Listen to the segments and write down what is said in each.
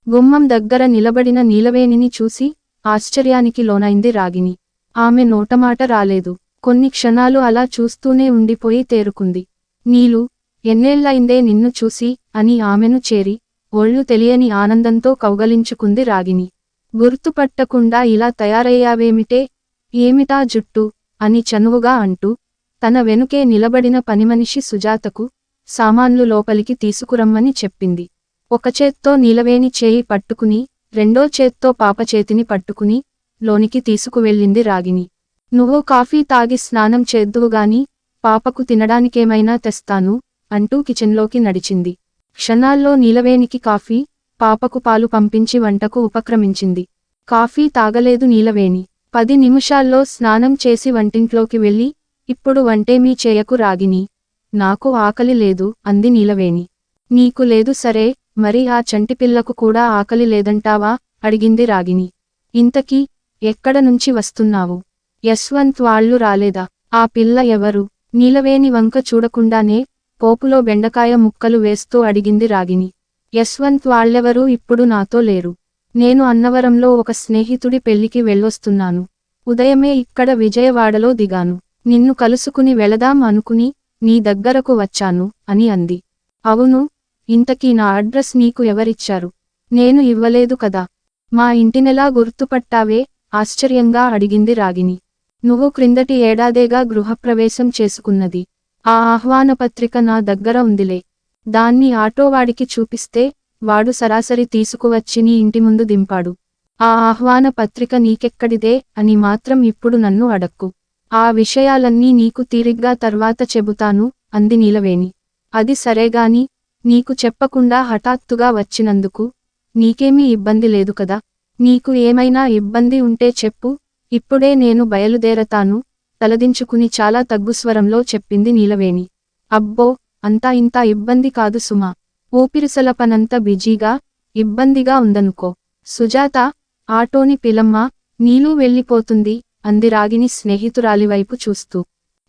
గుమ్మం దగ్గర నిలబడిన నీలవేణిని చూసి ఆశ్చర్యానికి లోనైంది రాగిణి. ఆమె నోటమాట రాలేదు. కొన్ని క్షణాలు అలా చూస్తూనే ఉండిపోయి తేరుకుంది. నీలు, ఎన్నేళ్లైందే నిన్ను చూసి అని ఆమెను చేరి ఒళ్ళు తెలియని ఆనందంతో కౌగలించుకుంది రాగిణి. గుర్తుపట్టకుండా ఇలా తయారయ్యావేమిటే, ఏమిటా జుట్టు అని చనువుగా అంటూ తన వెనుకే నిలబడిన పనిమనిషి సుజాతకు సామాన్లు లోపలికి తీసుకురమ్మని చెప్పింది. ఒక చేత్తో నీలవేణి చేయి పట్టుకుని రెండో చేత్తో పాప చేతిని పట్టుకుని లోనికి తీసుకువెళ్ళింది రాగిణి. నువ్వు కాఫీ తాగి స్నానం చేద్దువుగాని పాపకు తినడానికేమైనా తెస్తాను అంటూ కిచెన్లోకి నడిచింది. క్షణాల్లో నీలవేణికి కాఫీ, పాపకు పాలు పంపించి వంటకు ఉపక్రమించింది. కాఫీ తాగలేదు నీలవేణి. 10 నిమిషాల్లో స్నానం చేసి వంటింట్లోకి వెళ్ళి ఇప్పుడు వంటేమీ చేయకు రాగిణి, నాకు ఆకలి లేదు అంది నీలవేణి. నీకు లేదు సరే, మరి ఆ చంటిపిల్లకు కూడా ఆకలి లేదంటావా అడిగింది రాగిణి. ఇంతకీ ఎక్కడ నుంచి వస్తున్నావు? యశ్వంత్ వాళ్ళు రాలేదా? ఆ పిల్ల ఎవరు? నీలవేణి వంక చూడకుండానే పోపులో బెండకాయ ముక్కలు వేస్తూ అడిగింది రాగిణి. యశ్వంత్ వాళ్ళెవరూ ఇప్పుడు నాతో లేరు. నేను అన్నవరంలో ఒక స్నేహితుడి పెళ్లికి వెళ్ళొస్తున్నాను. ఉదయమే ఇక్కడ విజయవాడలో దిగాను. నిన్ను కలుసుకుని వెళదాం అనుకుని నీ దగ్గరకు వచ్చాను అని అంది. అవును, ఇంతకీ నా అడ్రస్ నీకు ఎవరిచ్చారు? నేను ఇవ్వలేదు కదా. మా ఇంటినెలా గుర్తుపట్టావే ఆశ్చర్యంగా అడిగింది రాగిణి. నువ్వు క్రిందటి ఏడాదేగా గృహప్రవేశం చేసుకున్నది. ఆ ఆహ్వానపత్రిక నా దగ్గర ఉందిలే. దాన్ని ఆటోవాడికి చూపిస్తే వాడు సరాసరి తీసుకువచ్చి నీ ఇంటి ముందు దింపాడు. ఆ ఆహ్వాన పత్రిక నీకెక్కడిదే అని మాత్రం ఇప్పుడు నన్ను అడక్కు. ఆ విషయాలన్నీ నీకు తీరిగ్గా తర్వాత చెబుతాను అంది నీలవేణి. అది సరేగాని, నీకు చెప్పకుండా హఠాత్తుగా వచ్చినందుకు నీకేమీ ఇబ్బంది లేదు కదా? నీకు ఏమైనా ఇబ్బంది ఉంటే చెప్పు, ఇప్పుడే నేను బయలుదేరతాను తలదించుకుని చాలా తగ్గుస్వరంలో చెప్పింది నీలవేణి. అబ్బో, అంతా ఇంత ఇబ్బంది కాదు సుమా. ఊపిరిసలపనంత బిజీగా, ఇబ్బందిగా ఉందనుకో. సుజాత, ఆటోని పిలమ్మా, నీలు వెళ్ళిపోతుంది అంది రాగిణి స్నేహితురాలివైపు చూస్తూ.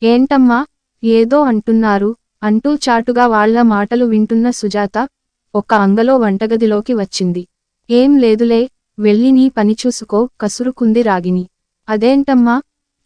ఏంటమ్మా, ఏదో అంటున్నారు అంటూ చాటుగా వాళ్ల మాటలు వింటున్న సుజాత ఒక అంగలో వంటగదిలోకి వచ్చింది. ఏం లేదులే, వెళ్ళి నీ పని చూసుకో కసురుకుంది రాగిణి. అదేంటమ్మా,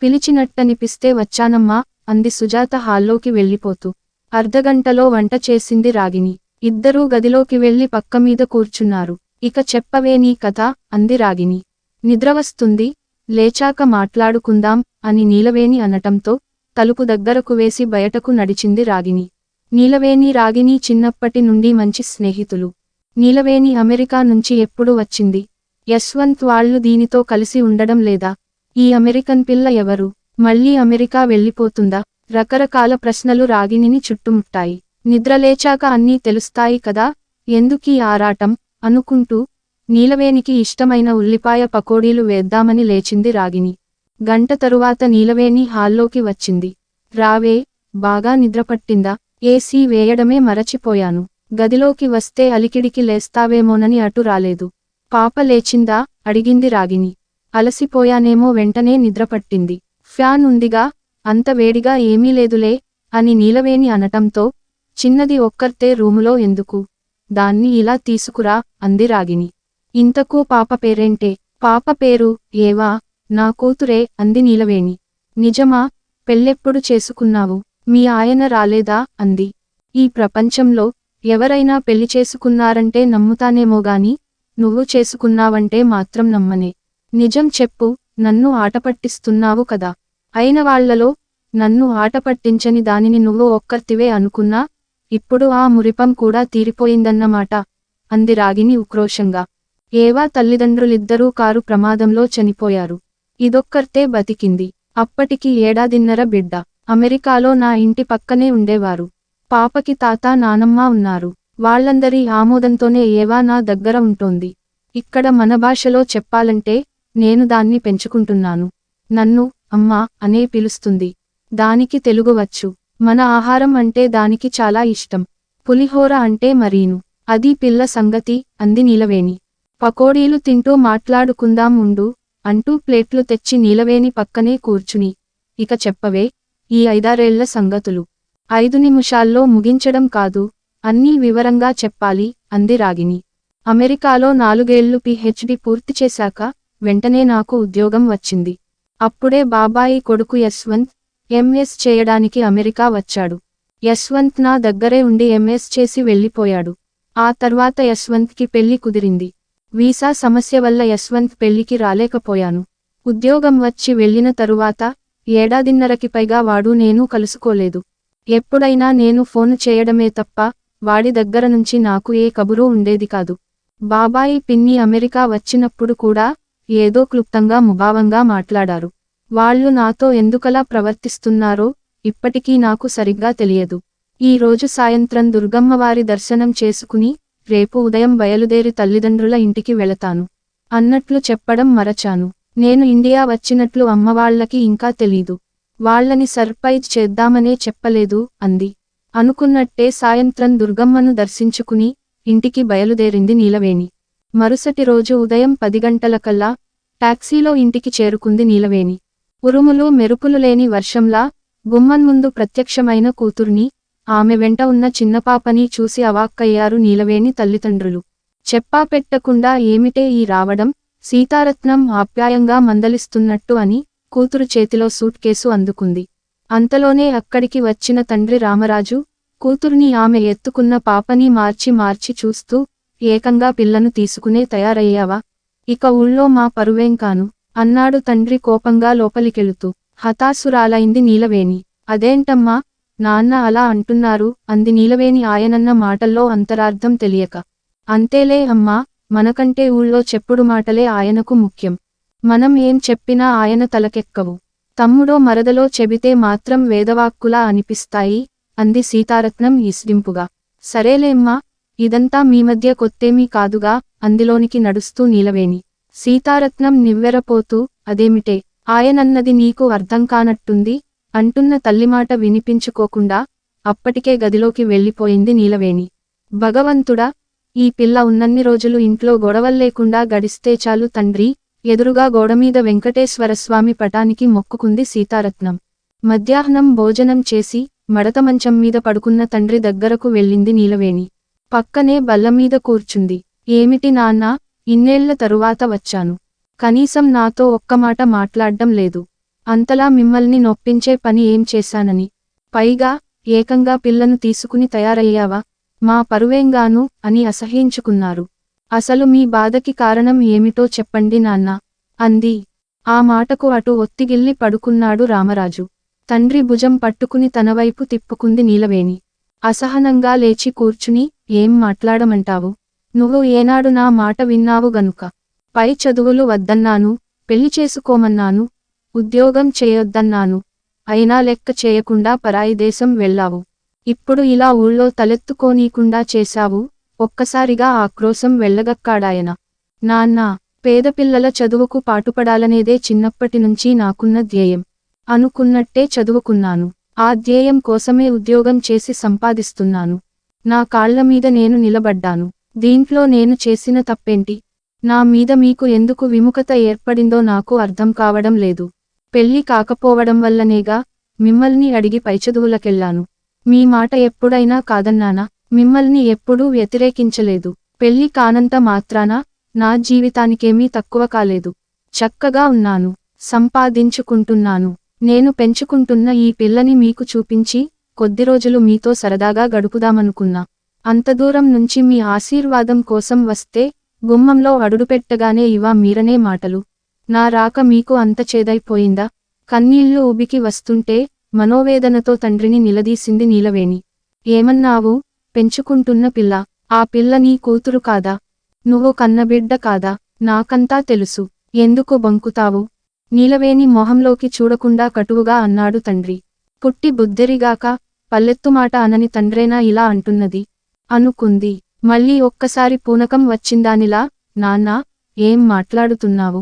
పిలిచినట్టనిపిస్తే వచ్చానమ్మా అంది సుజాత హాల్లోకి వెళ్ళిపోతూ. అర్ధగంటలో వంట చేసింది రాగిణి. ఇద్దరూ గదిలోకి వెళ్లి పక్కమీద కూర్చున్నారు. ఇక చెప్పవే నీ కథ అంది రాగిణి. నిద్రవస్తుంది, లేచాక మాట్లాడుకుందాం అని నీలవేణి అనటంతో తలుపు దగ్గరకు వేసి బయటకు నడిచింది రాగిణి. నీలవేణి రాగిణి చిన్నప్పటి నుండి మంచి స్నేహితులు. నీలవేణి అమెరికా నుంచి ఎప్పుడు వచ్చింది? యశ్వంత్ వాళ్ళు దీనితో కలిసి ఉండడం లేదా? ఈ అమెరికన్ పిల్ల ఎవరు? మళ్ళీ అమెరికా వెళ్ళిపోతుందా? రకరకాల ప్రశ్నలు రాగిణిని చుట్టుముట్టాయి. నిద్రలేచాక అన్నీ తెలుస్తాయి కదా, ఎందుకీ ఆరాటం అనుకుంటూ నీలవేణికి ఇష్టమైన ఉల్లిపాయ పకోడీలు వేద్దామని లేచింది రాగిణి. గంట తరువాత నీలవేణి హాల్లోకి వచ్చింది. రావే, బాగా నిద్రపట్టిందా? ఏసీ వేయడమే మరచిపోయాను. గదిలోకి వస్తే అలికిడికి లేస్తావేమోనని అటు రాలేదు. పాప లేచిందా అడిగింది రాగిణి. అలసిపోయానేమో వెంటనే నిద్రపట్టింది. ఫ్యాన్ ఉందిగా, అంత వేడిగా ఏమీ లేదులే అని నీలవేణి అనటంతో చిన్నది ఒక్కర్తే రూములో ఎందుకు, దాన్ని ఇలా తీసుకురా అంది రాగిణి. ఇంతకూ పాప పేరేంటే? పాప పేరు ఏవా, నా కూతురే అంది నీలవేణి. నిజమా? పెళ్ళెప్పుడు చేసుకున్నావు? మీ ఆయన రాలేదా అంది. ఈ ప్రపంచంలో ఎవరైనా పెళ్లి చేసుకున్నారంటే నమ్ముతానేమోగాని నువ్వు చేసుకున్నావంటే మాత్రం నమ్మనే. నిజం చెప్పు, నన్ను ఆటపట్టిస్తున్నావు కదా. అయిన వాళ్లలో నన్ను ఆటపట్టించని దానిని నువ్వు ఒక్కర్తివే అనుకున్నా, ఇప్పుడు ఆ మురిపం కూడా తీరిపోయిందన్నమాట అంది రాగిణి ఉక్రోషంగా. ఏవా తల్లిదండ్రులిద్దరూ కారు ప్రమాదంలో చనిపోయారు. ఇదొక్కర్తే బతికింది. అప్పటికి 1.5 ఏళ్ల బిడ్డ. అమెరికాలో నా ఇంటి పక్కనే ఉండేవారు. పాపకి తాత నానమ్మ ఉన్నారు. వాళ్ళందరి ఆమోదంతోనే ఏవా నా దగ్గర ఉంటోంది. ఇక్కడ మన భాషలో చెప్పాలంటే నేను దాన్ని పెంచుకుంటున్నాను. నన్ను అమ్మా అనే పిలుస్తుంది. దానికి తెలుగు వచ్చు. మన ఆహారం అంటే దానికి చాలా ఇష్టం. పులిహోర అంటే మరీను. అది పిల్ల సంగతి అంది నీలవేణి. పకోడీలు తింటూ మాట్లాడుకుందాం ఉండు అంటూ ప్లేట్లు తెచ్చి నీలవేణి పక్కనే కూర్చుని, ఇక చెప్పవే, ఈ 5-6 ఏళ్ల సంగతులు. 5 నిమిషాల్లో ముగించడం కాదు, అన్నీ వివరంగా చెప్పాలి అంది రాగిణి. అమెరికాలో 4 ఏళ్లు PhD పూర్తి చేశాక వెంటనే నాకు ఉద్యోగం వచ్చింది. అప్పుడే బాబాయి కొడుకు యశ్వంత్ MS చేయడానికి అమెరికా వచ్చాడు. యశ్వంత్ నా దగ్గరే ఉండి MS చేసి వెళ్ళిపోయాడు. ఆ తర్వాత యశ్వంత్కి పెళ్లి కుదిరింది. వీసా సమస్య వల్ల యశ్వంత్ పెళ్లికి రాలేకపోయాను. ఉద్యోగం వచ్చి వెళ్ళిన తరువాత ఏడాదిన్నరకి పైగా వాడు నేను కలుసుకోలేదు. ఎప్పుడైనా నేను ఫోన్ చేయడమే తప్ప వాడి దగ్గర నుంచి నాకు ఏ కబురూ ఉండేది కాదు. బాబాయి పిన్ని అమెరికా వచ్చినప్పుడు కూడా ఏదో క్లుప్తంగా ముభావంగా మాట్లాడారు. వాళ్ళు నాతో ఎందుకలా ప్రవర్తిస్తున్నారో ఇప్పటికీ నాకు సరిగ్గా తెలియదు. ఈ రోజు సాయంత్రం దుర్గమ్మవారి దర్శనం చేసుకుని రేపు ఉదయం బయలుదేరి తల్లిదండ్రుల ఇంటికి వెళతాను అన్నట్లు చెప్పడం మరచాను. నేను ఇండియా వచ్చినట్లు అమ్మవాళ్లకి ఇంకా తెలీదు. వాళ్ళని సర్ప్రైజ్ చేద్దామనే చెప్పలేదు అంది. అనుకున్నట్టే సాయంత్రం దుర్గమ్మను దర్శించుకుని ఇంటికి బయలుదేరింది నీలవేణి. మరుసటి రోజు ఉదయం 10 గంటలకల్లా టాక్సీలో ఇంటికి చేరుకుంది నీలవేణి. ఉరుములు మెరుపులు లేని వర్షంలా గుమ్మం ముందు ప్రత్యక్షమైన కూతుర్ని, ఆమె వెంట ఉన్న చిన్నపాపని చూసి అవాక్కయ్యారు నీలవేణి తల్లిదండ్రులు. చెప్పాపెట్టకుండా ఏమిటే ఈ రావడం, సీతారత్నం ఆప్యాయంగా మందలిస్తున్నట్టు అని కూతురు చేతిలో సూట్ కేసు అందుకుంది. అంతలోనే అక్కడికి వచ్చిన తండ్రి రామరాజు, కూతుర్ని ఆమె ఎత్తుకున్న పాపని మార్చి చూస్తూ, ఏకంగా పిల్లను తీసుకునే తయారయ్యావా? ఇక ఊళ్ళో మా పరువేం కాను అన్నాడు తండ్రి కోపంగా లోపలికెళుతూ. హతాశురాలైంది నీలవేణి. అదేంటమ్మా నాన్న అలా అంటున్నారు అంది నీలవేణి ఆయనన్న మాటల్లో అంతరార్థం తెలియక. అంతేలే అమ్మా, మనకంటే ఊళ్ళో చెప్పుడు మాటలే ఆయనకు ముఖ్యం. మనం ఏం చెప్పినా ఆయన తలకెక్కవు. తమ్ముడో మరదలో చెబితే మాత్రం వేదవాక్కులా అనిపిస్తాయి అంది సీతారత్నం ఈస్డింపుగా. సరేలేమ్మా, ఇదంతా మీ మధ్య కొత్తేమీ కాదుగా అందిలోనికి నడుస్తూ నీలవేణి. సీతారత్నం నివ్వెరపోతూ, అదేమిటే ఆయనన్నది నీకు అర్థం కానట్టుంది అంటున్న తల్లిమాట వినిపించుకోకుండా అప్పటికే గదిలోకి వెళ్ళిపోయింది నీలవేణి. భగవంతుడా, ఈ పిల్ల ఉన్నన్ని రోజులు ఇంట్లో గొడవల్లేకుండా గడిస్తే చాలు తండ్రి. ఎదురుగా గోడమీద వెంకటేశ్వరస్వామి పటానికి మొక్కుకుంది సీతారత్నం. మధ్యాహ్నం భోజనం చేసి మడతమంచం మీద పడుకున్న తండ్రి దగ్గరకు వెళ్ళింది నీలవేణి. పక్కనే బల్లమీద కూర్చుంది. ఏమిటి నాన్నా, ఇన్నేళ్ల తరువాత వచ్చాను. కనీసం నాతో ఒక్కమాట మాట్లాడ్డం లేదు. అంతలా మిమ్మల్ని నొప్పించే పని ఏం చేశానని? పైగా ఏకంగా పిల్లను తీసుకుని తయారయ్యావా? మా పరువేంగాను అని అసహ్యించుకున్నారు. అసలు మీ బాధకి కారణం ఏమిటో చెప్పండి నాన్నా అంది. ఆ మాటకు అటు ఒత్తిగిల్లి పడుకున్నాడు రామరాజు. తండ్రి భుజం పట్టుకుని తనవైపు తిప్పుకుంది నీలవేణి. అసహనంగా లేచి కూర్చుని, ఏం మాట్లాడమంటావు? నువ్వు ఏనాడు నా మాట విన్నావు గనుక. పై చదువులు వద్దన్నాను, పెళ్లి చేసుకోమన్నాను, ఉద్యోగం చేయొద్దన్నాను. అయినా లెక్క చేయకుండా పరాయి దేశం వెళ్ళావు. ఇప్పుడు ఇలా ఊళ్ళో తలెత్తుకోనీకుండా చేశావు. ఒక్కసారిగా ఆక్రోశం వెళ్ళగక్కాడాయన. నాన్నా, పేదపిల్లల చదువుకు పాటుపడాలనేదే చిన్నప్పటినుంచి నాకున్న ధ్యేయం. అనుకున్నట్టే చదువుకున్నాను. ఆ ధ్యేయం కోసమే ఉద్యోగం చేసి సంపాదిస్తున్నాను. నా కాళ్లమీద నేను నిలబడ్డాను. దీంట్లో నేను చేసిన తప్పేంటి? నా మీద మీకు ఎందుకు విముఖత ఏర్పడిందో నాకు అర్థం కావడం లేదు. పెళ్లి కాకపోవడం వల్లనేగా మిమ్మల్ని అడిగి పైచదువులకెళ్ళాను. మీ మాట ఎప్పుడైనా కాదన్నానా? మిమ్మల్ని ఎప్పుడూ వ్యతిరేకించలేదు. పెళ్లి కానంత మాత్రాన నా జీవితానికేమీ తక్కువ కాలేదు. చక్కగా ఉన్నాను, సంపాదించుకుంటున్నాను. నేను పెంచుకుంటున్న ఈ పిల్లని మీకు చూపించి కొద్ది రోజులు మీతో సరదాగా గడుపుదామనుకున్నా. అంత దూరం నుంచి మీ ఆశీర్వాదం కోసం వస్తే గుమ్మంలో అడుగుపెట్టగానే ఇవా మీరనే మాటలు. నా రాక మీకు అంత చేదైపోయిందా? కన్నీళ్లు ఉబికి వస్తుంటే మనోవేదనతో తండ్రిని నిలదీసింది నీలవేణి. ఏమన్నావు? పెంచుకుంటున్న పిల్ల, ఆ పిల్ల నీ కూతురు కాదా? నువ్వు కన్నబిడ్డ కాదా? నాకంతా తెలుసు. ఎందుకు బంకుతావు? నీలవేణి మొహంలోకి చూడకుండా కటువుగా అన్నాడు తండ్రి. పుట్టి బుద్ధిరిగాక పల్లెత్తుమాట అనని తండ్రేనా ఇలా అంటున్నది అనుకుంది. మళ్ళీ ఒక్కసారి పూనకం వచ్చిందానిలా, నాన్నా, ఏం మాట్లాడుతున్నావు?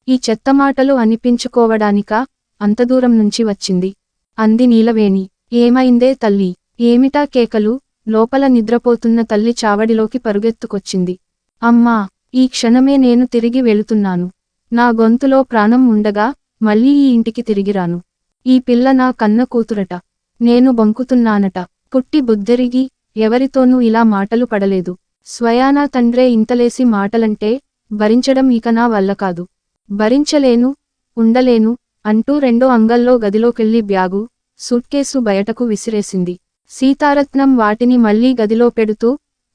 ఈ చెత్తమాటలు అనిపించుకోవడానికా అంతదూరం నుంచి వచ్చింది అంది నీలవేణి. ఏమైందే తల్లి? ఏమిటా కేకలు? లోపల నిద్రపోతున్న తల్లి చావడిలోకి పరుగెత్తుకొచ్చింది. అమ్మా, ఈ క్షణమే నేను తిరిగి వెళుతున్నాను. నా గొంతులో ప్రాణం ఉండగా మళ్ళీ ఈ ఇంటికి తిరిగిరాను. ఈ పిల్ల నా కన్న కూతురట. నేను బొంకుతున్నానట. పుట్టి బుద్ధిరిగి ఎవరితోనూ ఇలా మాటలు పడలేదు. స్వయానా తండ్రే ఇంతలేసి మాటలంటే భరించడం ఇక నా వల్ల కాదు. భరించలేను, ఉండలేను అంటూ రెండో అంగల్లో గదిలోకెళ్లి బ్యాగు, సూట్కేసు బయటకు విసిరేసింది. సీతారత్నం వాటిని మళ్లీ గదిలో పెడుతూ,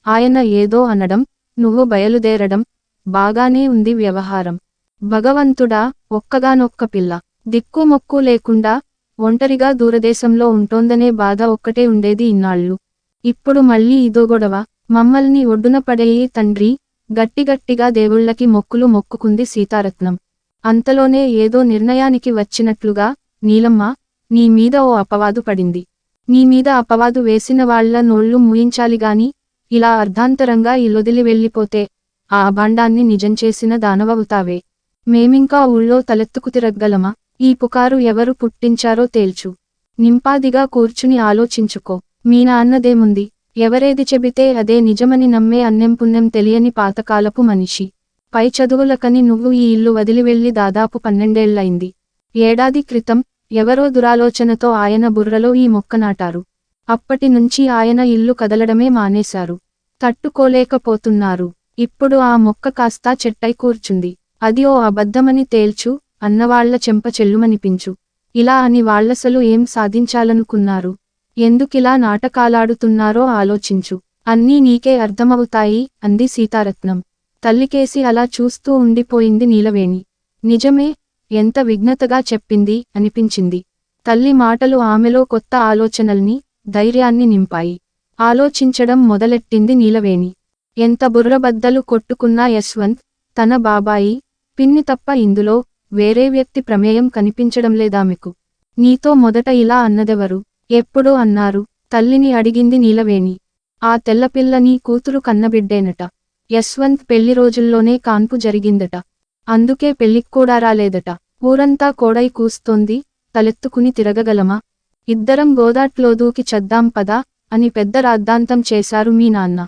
ఆయన ఏదో అనడం, నువ్వు బయలుదేరడం, బాగానే ఉంది వ్యవహారం. భగవంతుడా, ఒక్కగానొక్క పిల్ల, దిక్కుమొక్కు లేకుండా ఒంటరిగా దూరదేశంలో ఉంటోందనే బాధ ఒక్కటే ఉండేది ఇన్నాళ్ళు. ఇప్పుడు మళ్ళీ ఇదో గొడవ, మమ్మల్ని ఒడ్డున పడేయి తండ్రి, గట్టిగట్టిగా దేవుళ్ళకి మొక్కులు మొక్కుకుంది సీతారత్నం. అంతలోనే ఏదో నిర్ణయానికి వచ్చినట్లుగా, నీలమ్మ, నీ మీద ఓ అపవాదు పడింది. నీ మీద అపవాదు వేసిన వాళ్ల నోళ్లు మూయించాలిగాని, ఇలా అర్ధాంతరంగా ఇల్లొదిలి వెళ్ళిపోతే ఆ అభాండాన్ని నిజం చేసిన దానవవుతావే. మేమింకా ఊళ్ళో తలెత్తుకుతిరగ్గలమా? ఈ పుకారు ఎవరు పుట్టించారో తేల్చు. నింపాదిగా కూర్చుని ఆలోచించుకో. మీ నాన్నదేముంది, ఎవరేది చెబితే అదే నిజమని నమ్మే అన్నెం పుణ్యం తెలియని పాతకాలపు మనిషి. పై చదువులకని నువ్వు ఈ ఇల్లు వదిలి వెళ్లి దాదాపు 12 ఏళ్లయింది. ఏడాది క్రితం ఎవరో దురాలోచనతో ఆయన బుర్రలో ఈ మొక్క నాటారు. అప్పటి నుంచి ఆయన ఇల్లు కదలడమే మానేశారు. తట్టుకోలేకపోతున్నారు. ఇప్పుడు ఆ మొక్క కాస్తా చెట్టై కూర్చుంది. అది ఓ అబద్ధమని తేల్చు, అన్నవాళ్ల చెంప చెల్లుమనిపించు. ఇలా అని వాళ్లసలు ఏం సాధించాలనుకున్నారు? ఎందుకిలా నాటకాలాడుతున్నారో ఆలోచించు. అన్నీ నీకే అర్థమవుతాయి అంది సీతారత్నం. తల్లికేసి అలా చూస్తూ ఉండిపోయింది నీలవేణి. నిజమే, ఎంత విఘ్నతగా చెప్పింది అనిపించింది. తల్లి మాటలు ఆమెలో కొత్త ఆలోచనల్ని, ధైర్యాన్ని నింపాయి. ఆలోచించడం మొదలెట్టింది నీలవేణి. ఎంత బుర్రబద్దలు కొట్టుకున్నా యశ్వంత్, తన బాబాయి, పిన్ని తప్ప ఇందులో వేరే వ్యక్తి ప్రమేయం కనిపించడంలేదామెకు. నీతో మొదట ఇలా అన్నదెవరు? ఎప్పుడో అన్నారు, తల్లిని అడిగింది నీలవేణి. ఆ తెల్లపిల్ల నీ కూతురు కన్నబిడ్డేనట. యశ్వంత్ పెళ్లి రోజుల్లోనే కాన్పు జరిగిందట. అందుకే పెళ్లిక్కూడా రాలేదట. ఊరంతా కోడై కూస్తోంది, తలెత్తుకుని తిరగగలమా? ఇద్దరం గోదాట్లో దూకి చద్దాం పదా అని పెద్ద రాద్ధాంతం చేశారు మీ నాన్న.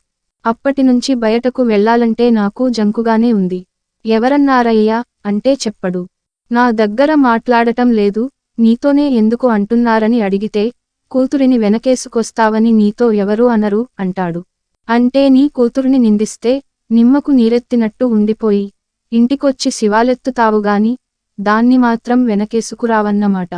అప్పటినుంచి బయటకు వెళ్లాలంటే నాకు జంకుగానే ఉంది. ఎవరన్నారయ్యా అంటే చెప్పడు. నా దగ్గర మాట్లాడటం లేదు, నీతోనే ఎందుకు అంటున్నారని అడిగితే, కూతురిని వెనకేసుకొస్తావని నీతో ఎవరూ అనరు అంటాడు. అంటే నీ కూతురిని నిందిస్తే నిమ్మకు నీరెత్తినట్టు ఉండిపోయి ఇంటికొచ్చి శివాలెత్తుతావుగాని దాన్ని మాత్రం వెనకేసుకురావన్నమాట.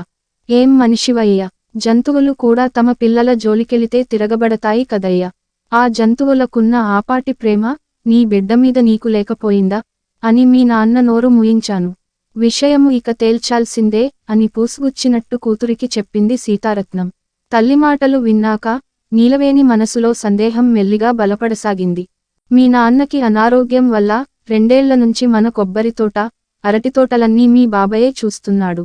ఏం మనిషివయ్యా? జంతువులు కూడా తమ పిల్లల జోలికెళితే తిరగబడతాయి కదయ్యా. ఆ జంతువులకున్న ఆపాటి ప్రేమ నీ బిడ్డమీద నీకు లేకపోయిందా అని మీ నాన్న నోరు మూయించాను. విషయము ఇక తేల్చాల్సిందే అని పూసుగుచ్చినట్టు కూతురికి చెప్పింది సీతారత్నం. తల్లిమాటలు విన్నాక నీలవేణి మనసులో సందేహం మెల్లిగా బలపడసాగింది. మీ నాన్నకి అనారోగ్యం వల్ల 2 ఏళ్ల నుంచి మన కొబ్బరితోట, అరటితోటలన్నీ మీ బాబాయే చూస్తున్నాడు.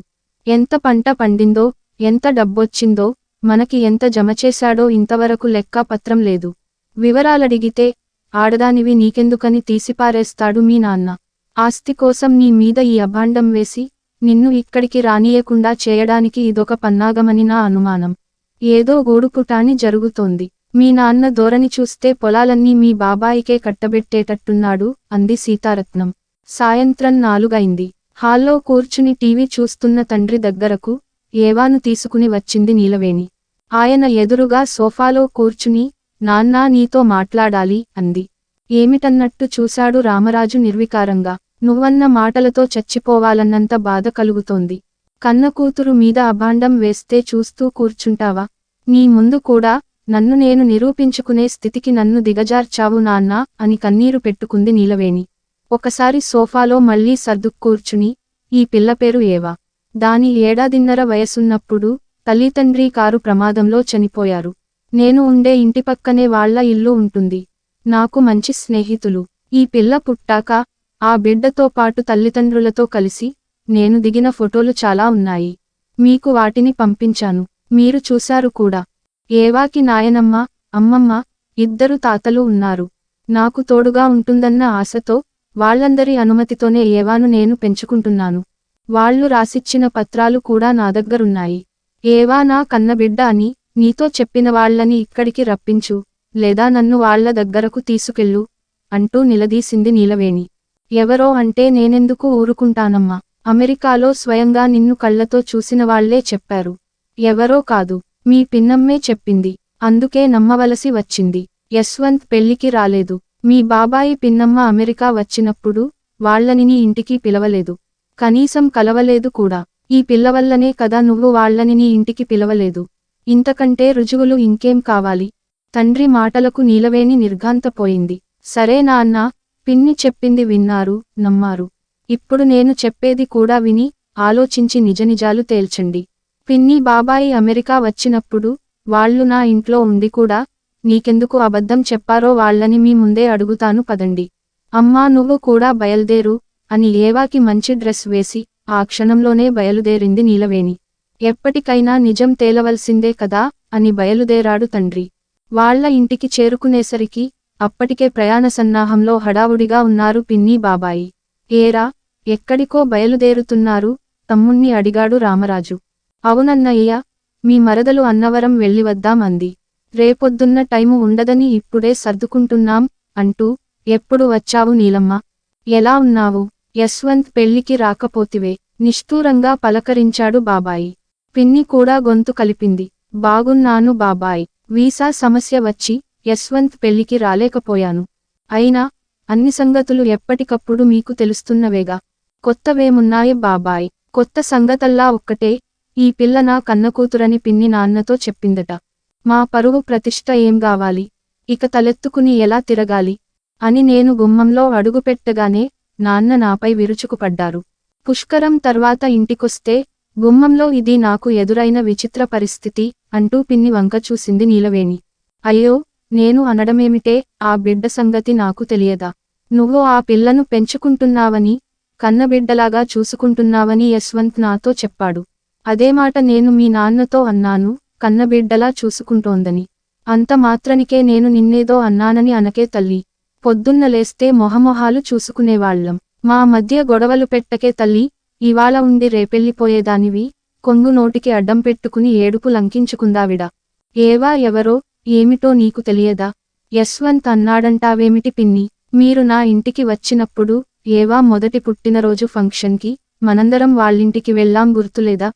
ఎంత పంట పండిందో, ఎంత డబ్బొచ్చిందో, మనకి ఎంత జమచేశాడో ఇంతవరకు లెక్కాపత్రం లేదు. వివరాలడిగితే ఆడదానివి నీకెందుకని తీసిపారేస్తాడు మీ నాన్న. ఆస్తి కోసం నీ మీద ఈ అభాండం వేసి నిన్ను ఇక్కడికి రానియకుండా చేయడానికి ఇదొక పన్నాగమని నా అనుమానం. ఏదో గూడుపుటాని జరుగుతోంది. మీ నాన్న ధోరణి చూస్తే పొలాలన్నీ మీ బాబాయికే కట్టబెట్టేటట్టున్నాడు అంది సీతారత్నం. సాయంత్రం 4 అయింది. హాల్లో కూర్చుని టీవీ చూస్తున్న తండ్రి దగ్గరకు ఏవాను తీసుకుని వచ్చింది నీలవేణి. ఆయన ఎదురుగా సోఫాలో కూర్చుని, నాన్నా నీతో మాట్లాడాలి అంది. ఏమిటన్నట్టు చూశాడు రామరాజు నిర్వికారంగా. నువ్వన్న మాటలతో చచ్చిపోవాలన్నంత బాధ కలుగుతోంది. కన్నకూతురు మీద అభాండం వేస్తే చూస్తూ కూర్చుంటావా? నీ ముందు కూడా నన్ను నేను నిరూపించుకునే స్థితికి నన్ను దిగజార్చావు నాన్నా అని కన్నీరు పెట్టుకుంది నీలవేణి. ఒకసారి సోఫాలో మళ్లీ సర్దుక్కూర్చుని, ఈ పిల్ల పేరు ఏవా. దాని 1.5 ఏళ్ల వయసున్నప్పుడు తల్లితండ్రి కారు ప్రమాదంలో చనిపోయారు. నేను ఉండే ఇంటిపక్కనే వాళ్ల ఇల్లు ఉంటుంది. నాకు మంచి స్నేహితులు. ఈ పిల్ల పుట్టాక ఆ బిడ్డతో పాటు తల్లిదండ్రులతో కలిసి నేను దిగిన ఫోటోలు చాలా ఉన్నాయి. మీకు వాటిని పంపించాను. మీరు చూశారు కూడా. ఏవాకి నాయనమ్మ, అమ్మమ్మ, 2 తాతలు ఉన్నారు. నాకు తోడుగా ఉంటుందన్న ఆశతో వాళ్లందరి అనుమతితోనే ఏవాను నేను పెంచుకుంటున్నాను. వాళ్ళు రాసిచ్చిన పత్రాలు కూడా నా దగ్గరున్నాయి. ఏవా నా కన్నబిడ్డ అని నీతో చెప్పిన వాళ్లని ఇక్కడికి రప్పించు, లేదా నన్ను వాళ్ల దగ్గరకు తీసుకెళ్ళు అంటూ నిలదీసింది నీలవేణి. ఎవరో అంటే నేనెందుకు ఊరుకుంటానమ్మా. అమెరికాలో స్వయంగా నిన్ను కళ్లతో చూసిన వాళ్లే చెప్పారు. ఎవరో కాదు, మీ పిన్నమ్మే చెప్పింది. అందుకే నమ్మవలసి వచ్చింది. యశ్వంత్ పెళ్లికి రాలేదు. మీ బాబాయి పిన్నమ్మ అమెరికా వచ్చినప్పుడు వాళ్ళని నీ ఇంటికి పిలవలేదు. కనీసం కలవలేదు కూడా. ఈ పిల్లవల్లనే కదా నువ్వు వాళ్ళని నీ ఇంటికి పిలవలేదు. ఇంతకంటే రుజువులు ఇంకేం కావాలి? తండ్రి మాటలకు నీలవేణి నిర్ఘాంతపోయింది. సరే నాన్న, పిన్ని చెప్పింది విన్నారు, నమ్మారు. ఇప్పుడు నేను చెప్పేది కూడా విని ఆలోచించి నిజనిజాలు తేల్చండి. పిన్ని బాబాయి అమెరికా వచ్చినప్పుడు వాళ్ళు నా ఇంట్లో ఉండి కూడా నీకెందుకు అబద్ధం చెప్పారో వాళ్ళని మీ ముందే అడుగుతాను పదండి. అమ్మా నువ్వు కూడా బయల్దేరు అని ఏవాకి మంచి డ్రెస్ వేసి ఆ క్షణంలోనే బయలుదేరింది నీలవేణి. ఎప్పటికైనా నిజం తేలవలసిందే కదా అని బయలుదేరాడు తండ్రి. వాళ్ళ ఇంటికి చేరుకునేసరికి అప్పటికే ప్రయాణ సన్నాహంలో హడావుడిగా ఉన్నారు పిన్ని బాబాయి. ఏరా, ఎక్కడికో బయలుదేరుతున్నారు? తమ్ముణ్ణి అడిగాడు రామరాజు. అవునన్నయ్య, మీ మరదలు అన్నవరం వెళ్ళివద్దాం అంది. రేపొద్దున్న టైము ఉండదని ఇప్పుడే సర్దుకుంటున్నాం అంటూ. ఎప్పుడు వచ్చావు నీలమ్మ? ఎలా ఉన్నావు? యశ్వంత్ పెళ్లికి రాకపోతివే నిష్ఠూరంగా పలకరించాడు బాబాయి. పిన్ని కూడా గొంతు కలిపింది. బాగున్నాను బాబాయ్. వీసా సమస్య వచ్చి యశ్వంత్ పెళ్లికి రాలేకపోయాను. అయినా అన్ని సంగతులు ఎప్పటికప్పుడు మీకు తెలుస్తున్నవేగా. కొత్తవేమున్నాయే బాబాయ్? కొత్త సంగతల్లా ఒక్కటే, ఈ పిల్ల నా కన్నకూతురని పిన్ని నాన్నతో చెప్పిందట. మా పరువు ప్రతిష్ట ఏం గావాలి? ఇక తలెత్తుకుని ఎలా తిరగాలి అని నేను గుమ్మంలో అడుగుపెట్టగానే నాన్న నాపై విరుచుకుపడ్డారు. పుష్కరం తర్వాత ఇంటికొస్తే గుమ్మంలో ఇది నాకు ఎదురైన విచిత్ర పరిస్థితి అంటూ పిన్ని వంక చూసింది నీలవేణి. అయ్యో, నేను అనడమేమిటే, ఆ బిడ్డ సంగతి నాకు తెలియదా? నువ్వు ఆ పిల్లను పెంచుకుంటున్నావని, కన్నబిడ్డలాగా చూసుకుంటున్నావని యశ్వంత్ నాతో చెప్పాడు. అదే మాట నేను మీ నాన్నతో అన్నాను, కన్నబిడ్డలా చూసుకుంటోందని. అంత మాత్రనికే నేను నిన్నేదో అన్నానని అనకే తల్లి. పొద్దున్న లేస్తే మొహమొహాలు చూసుకునేవాళ్లం. మా మధ్య గొడవలు పెట్టకే తల్లి. ఇవాళ ఉండి రేపెళ్ళిపోయేదానివి. కొంగు నోటికి అడ్డం పెట్టుకుని ఏడుపు లంకించుకుందావిడ. ఏవా ఎవరో ఏమిటో నీకు తెలియదా? యశ్వంత్ అన్నాడంటావేమిటి పిన్ని? మీరు నా ఇంటికి వచ్చినప్పుడు ఏవా మొదటి పుట్టినరోజు ఫంక్షన్కి మనందరం వాళ్ళింటికి వెళ్ళాం గుర్తులేదా?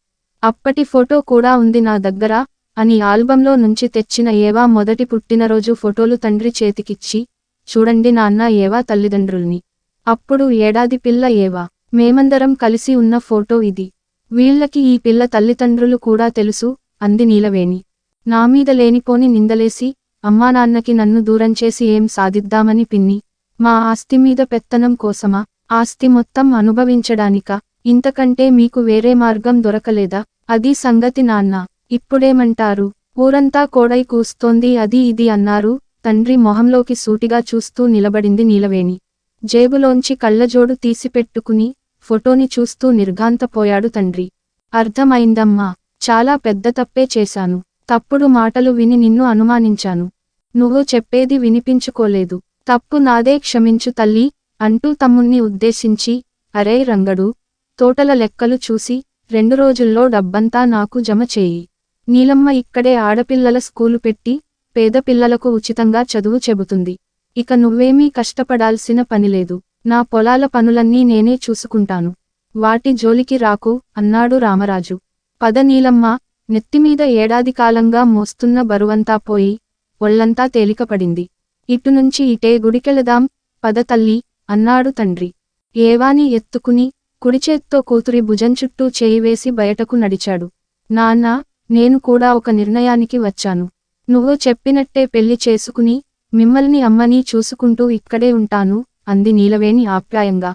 అప్పటి ఫోటో కూడా ఉంది నా దగ్గర అని ఆల్బంలో నుంచి తెచ్చిన ఏవా మొదటి పుట్టినరోజు ఫోటోలు తండ్రి చేతికిచ్చి, చూడండి నాన్న ఏవా తల్లిదండ్రుల్ని. అప్పుడు ఏడాది పిల్ల ఏవా. మేమందరం కలిసి ఉన్న ఫోటో ఇది. వీళ్ళకి ఈ పిల్ల తల్లిదండ్రులు కూడా తెలుసు అంది నీలవేణి. నామీద లేనిపోని నిందలేసి అమ్మానాన్నకి నన్ను దూరం చేసి ఏం సాధిద్దామని పిన్ని? మా ఆస్తి మీద పెత్తనం కోసమా? ఆస్తి మొత్తం అనుభవించడానికా? ఇంతకంటే మీకు వేరే మార్గం దొరకలేదా? అది సంగతి నాన్న. ఇప్పుడేమంటారు? ఊరంతా కోడై కూస్తోంది అది ఇది అన్నారు. తండ్రి మొహంలోకి సూటిగా చూస్తూ నిలబడింది నీలవేణి. జేబులోంచి కళ్ళజోడు తీసిపెట్టుకుని ఫోటోని చూస్తూ నిర్ఘాంతపోయాడు తండ్రి. అర్థమైందమ్మా, చాలా పెద్ద తప్పే చేశాను. తప్పుడు మాటలు విని నిన్ను అనుమానించాను. నువ్వు చెప్పేది వినిపించుకోలేదు. తప్పు నాదే, క్షమించు తల్లి అంటూ తమ్ముణ్ణి ఉద్దేశించి, అరేయ్ రంగడు, తోటల లెక్కలు చూసి 2 రోజుల్లో డబ్బంతా నాకు జమ చేయి. నీలమ్మ ఇక్కడే ఆడపిల్లల స్కూలు పెట్టి పేద పిల్లలకు ఉచితంగా చదువు చెబుతుంది. ఇక నువ్వేమీ కష్టపడాల్సిన పనిలేదు. నా పొలాల పనులన్నీ నేనే చూసుకుంటాను. వాటి జోలికి రాకు అన్నాడు రామరాజు. పద నీలమ్మ. నెత్తిమీద ఏడాది కాలంగా మోస్తున్న బరువంతా పోయి ఒళ్లంతా తేలికపడింది. ఇటునుంచి ఇటే గుడికెళదాం పద తల్లి అన్నాడు తండ్రి. ఏవాని ఎత్తుకుని కుడిచేత్తో కూతురి భుజం చుట్టూ చేయివేసి బయటకు నడిచాడు. నాన్నా, నేను కూడా ఒక నిర్ణయానికి వచ్చాను. నువ్వు చెప్పినట్టే పెళ్లి చేసుకుని మిమ్మల్ని అమ్మని చూసుకుంటూ ఇక్కడే ఉంటాను అంది నీలవేణి ఆప్యాయంగా.